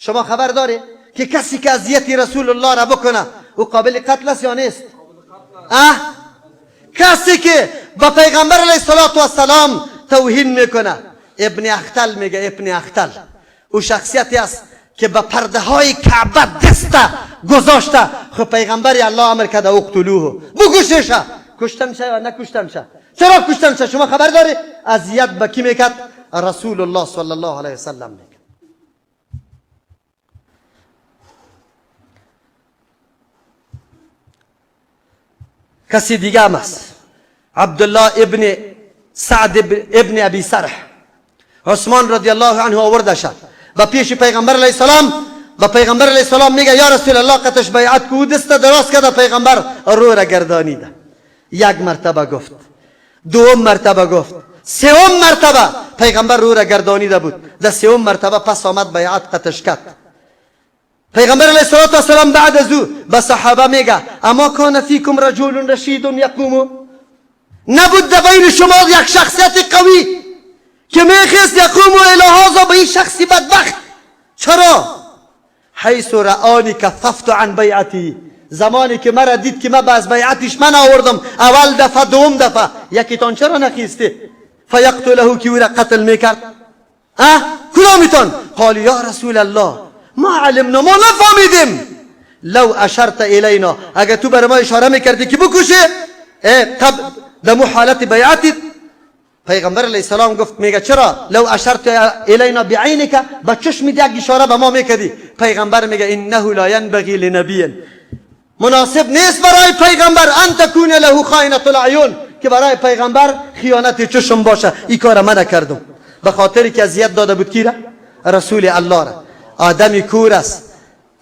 شما خبر داره که کسی که اذیت رسول الله را بکنه او قابل قتل است یا نیست؟ کسی که با پیغمبر علیه السلام توهین میکنه، ابن اختل میگه، ابن اختل او شخصیتی است که به پرده های کعبه دست گذاشته. خب پیغمبر الله امر کرده اقتلوه، بکشش. کشتن شه یا نکشتن شه؟ چرا کشتن شه؟ شما خبر داری اذیت به کی میکرد؟ رسول الله صلی الله علیه وسلم میکرد. کسی دیگه هم است، عبدالله ابن سعد ابن ابی سرح. عثمان رضی الله عنه آورده شد و پیش پیغمبر علیه السلام. و پیغمبر علیه السلام میگه یا رسول الله قطش بیعت کو. دست دراز کرده، پیغمبر رو را گردانیده. یک مرتبه گفت، دوم مرتبه گفت، سوم مرتبه پیغمبر رو را گردانیده بود. در سوم مرتبه پس آمد بیعت قطش کرد. پیغمبر علیه السلام بعد از او به صحابه میگه اما کان فیکم رجل رشید یقوم، نبود در بین شما یک شخصیت قوی که میخواست یقوم الی هذا، به این شخصی بدبخت. چرا؟ حیث رآنی کففت عن بیعتی، زمانی که مرا دید که من از بیعتش من آوردم اول دفعه دوم دفعه، یکیتان چرا نخیسته؟ فیقتله که او را قتل میکرد. کدامیتان؟ قال یا رسول الله ما علمنا، ما نفهمیدیم. لو اشرت الینا، اگر تو بر ما اشاره میکردی که بکشه دمو حالت بیعتت. پیغمبر علیه السلام گفت میگه چرا؟ لو اشرت الینا بعینک، با چشم دیگه اشاره به ما میکردی. پیغمبر میگه انه لا ينبغي لنبی، مناسب نیست برای پیغمبر ان تکون له خائنة العیون، که برای پیغمبر خیانت چشم باشه. این کار من نکردم، به خاطری که اذیت داده بود کی را؟ رسول الله را. آدمی کور است،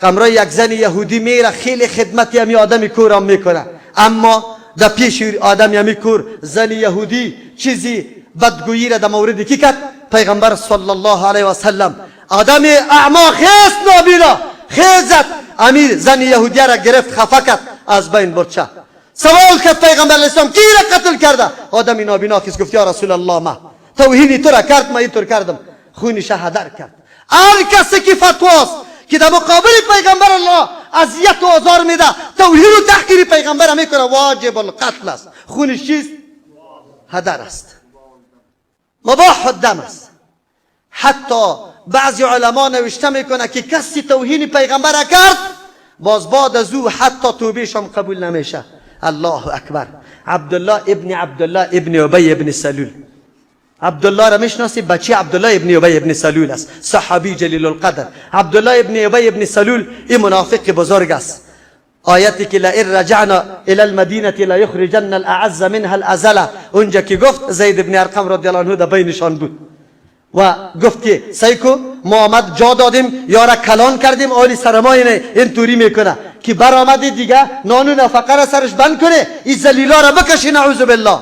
قمره یک زن یهودی میره خیلی خدمتی همی آدمی کور هم میکنه، اما در پیش آدمی همی کور زن یهودی چیزی بدگویی را در مورد کی کرد؟ پیغمبر صلی الله علیه و سلم. آدمی اعما خیست نابینا خیزت، امیر زن یهودی را گرفت خفه کرد، از بین برد. سوال کرد پیغمبر علیه السلام کی را قتل کرده؟ آدمی نابینا خیست. گفت یا رسول الله ما توهینی تو را کرد، ما اینطور کردم. خونش هدر کرد. هر کسی که فتواست که در مقابل پیغمبر الله اذیت و آزار میده، توهین و تحقیر پیغمبر میکنه، واجب القتل است. خونش چیست؟ هدر است، مباح الدم است. حتی بعضی علما نوشته میکنه که کسی توهین پیغمبر کرد باز بعد از او حتی توبهش هم قبول نمیشه. الله اکبر. عبدالله ابن ابی ابن سلول. عبدالله را میشناسی؟ بچه عبدالله ابن ابی ابن سلول است، صحابی جلیل القدر. عبدالله ابن ابی ابن سلول این منافق بزرگ است. آیتی که لئن رجعنا الى المدینه لا یخرجن الاعز منها الاذل، اونجا که گفت زید ابن ارقم رضی الله عنه در بینشان بود و گفت که سیکو ما آمد جا دادیم یارا کلان کردیم، آلی سرمایه این توری میکنه که برآمده دیگه نان و نفقه را سرش بند کنه، این ذلیلا را بکشی نعوذ بالله.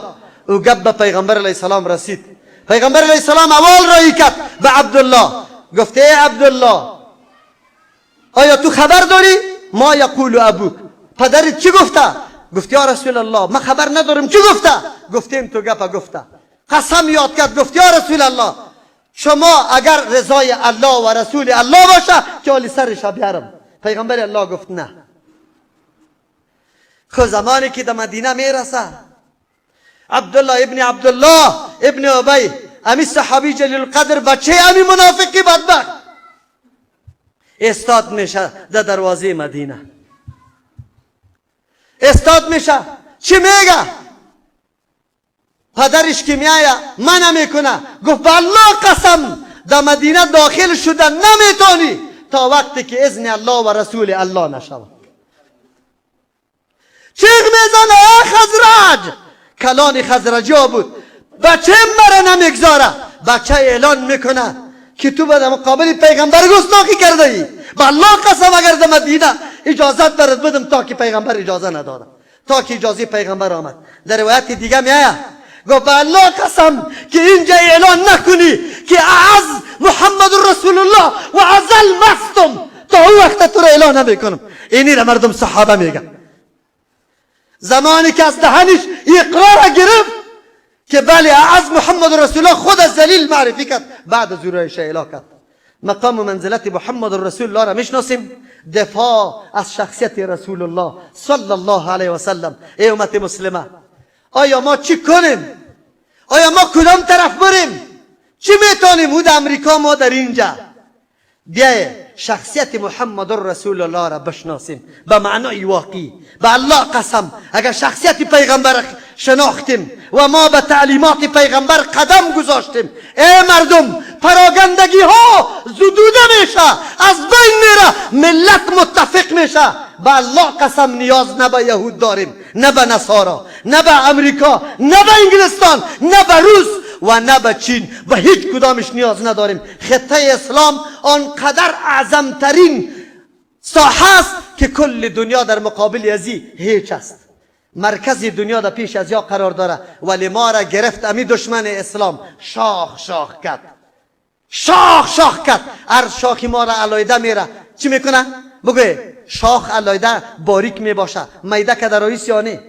او گپ به پیغمبر علیه السلام رسید. پیغمبر علیه السلام اول رایی کرد به عبدالله، گفت ای عبدالله آیا تو خبر داری ما یقول ابوک، پدرت چی گفته؟ گفت یا رسول الله من خبر ندارم. چی گفته؟ گفتیم تو گپ گفته. قسم یاد کرد، گفت یا رسول الله شما اگر رضای الله و رسول الله باشه که علی سرش بیارم. پیغمبر الله گفت نه. خب زمانی که در مدینه میرسه عبدالله ابن ابی امی صحابی جلیل القدر بچه امی منافقی بدبخت استاد میشه در دروازه مدینه. استاد میشه چی میگه؟ پدرش که میایه منع میکنه. گفت بالله قسم در مدینه داخل شدن نمیتونی تا وقتی که اذن الله و رسول الله نشود. چیغ میزنه خزرج، کلان خزرجی ها بود. بچه مرا نمیگذاره. بچه اعلان میکنه که تو به مقابل پیغمبر گستاخی کرده ای. بالله قسم اگر در مدینه اجازت برات بدم تا که پیغمبر اجازه نداده، تا که اجازه پیغمبر آمد. در روایت دیگه میایه گفت بالله قسم که اینجا اعلان نکنی که اعز محمد رسول الله و ازل مستم تا اون وقت تو را اعلان نمیکنم. اینی را مردم صحابه میگن. زمانی که از دهنش اقرار گرفت که بله اعز محمد رسول الله خود از ذلیل معرفی کرد، بعد از اون اعلان کرد. مقام و منزلت محمد رسول الله را میشناسیم؟ دفاع از شخصیت رسول الله صلی الله علیه و سلم. ای امت مسلمه، آیا ما چی کنیم؟ آیا ما کدام طرف بریم؟ چی میتونیم؟ او در امریکا، ما در اینجا. بیایید شخصیت محمد رسول الله را بشناسیم به معنای واقعی. به الله قسم اگر شخصیت پیغمبر شناختیم و ما به تعلیمات پیغمبر قدم گذاشتیم، ای مردم، پراگندگی ها زدوده میشه، از بین میره، ملت متفق میشه. به الله قسم نیاز نه به یهود داریم، نه به نصارا، نه به امریکا، نه به انگلستان، نه به روس و نه به چین. به هیچ کدامش نیاز نداریم. خطه اسلام آنقدر اعظمترین ساحه است که کل دنیا در مقابل ازی هیچ است. مرکز دنیا در پیش از یا قرار داره، ولی ما را گرفت امی دشمن اسلام، شاخ شاخ کرد، شاخ شاخ کرد. هر شاخی ما را علایده میره. چی میکنه؟ بگوی شاخ علایده باریک میباشه، میده که در رئیس یا نه؟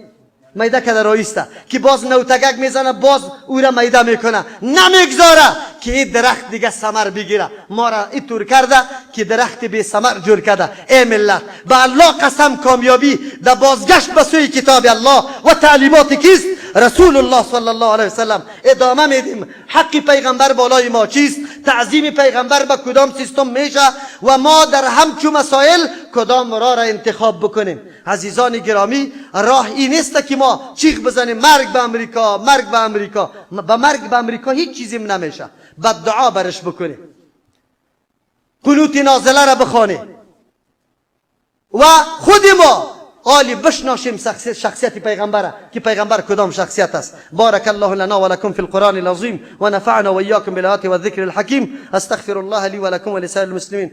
میده که در رئیسته که باز نوتگک میزنه، باز او را میده میکنه، نمیگذاره که این درخت دیگه ثمر بگیره. ما را اینطور کرده که درخت بی ثمر جور کرده. ای ملت، به الله قسم کامیابی در بازگشت به سوی کتاب الله و تعلیمات کیست؟ رسول الله صلی الله علیه وسلم. ادامه میدیم. حق پیغمبر بالای ما چیست؟ تعظیم پیغمبر به کدام سیستم میشه و ما در همچون مسائل کدام راه را انتخاب بکنیم؟ عزیزان گرامی، راه این نیست که ما چیخ بزنیم مرگ به امریکا، مرگ به امریکا. به مرگ به امریکا هیچ چیزی نمیشه. بد دعا برش بکنیم، قنوت نازله را بخوانیم و خود ما عالی بشناسیم شخصیت پیغمبر که پیغمبر کدام شخصیت است. بارک الله لنا و لكم في القرآن العظیم و نفعنا و ایاکم بالآیات و الذکر الحکیم. استغفر الله لی و لكم و لسائر المسلمین.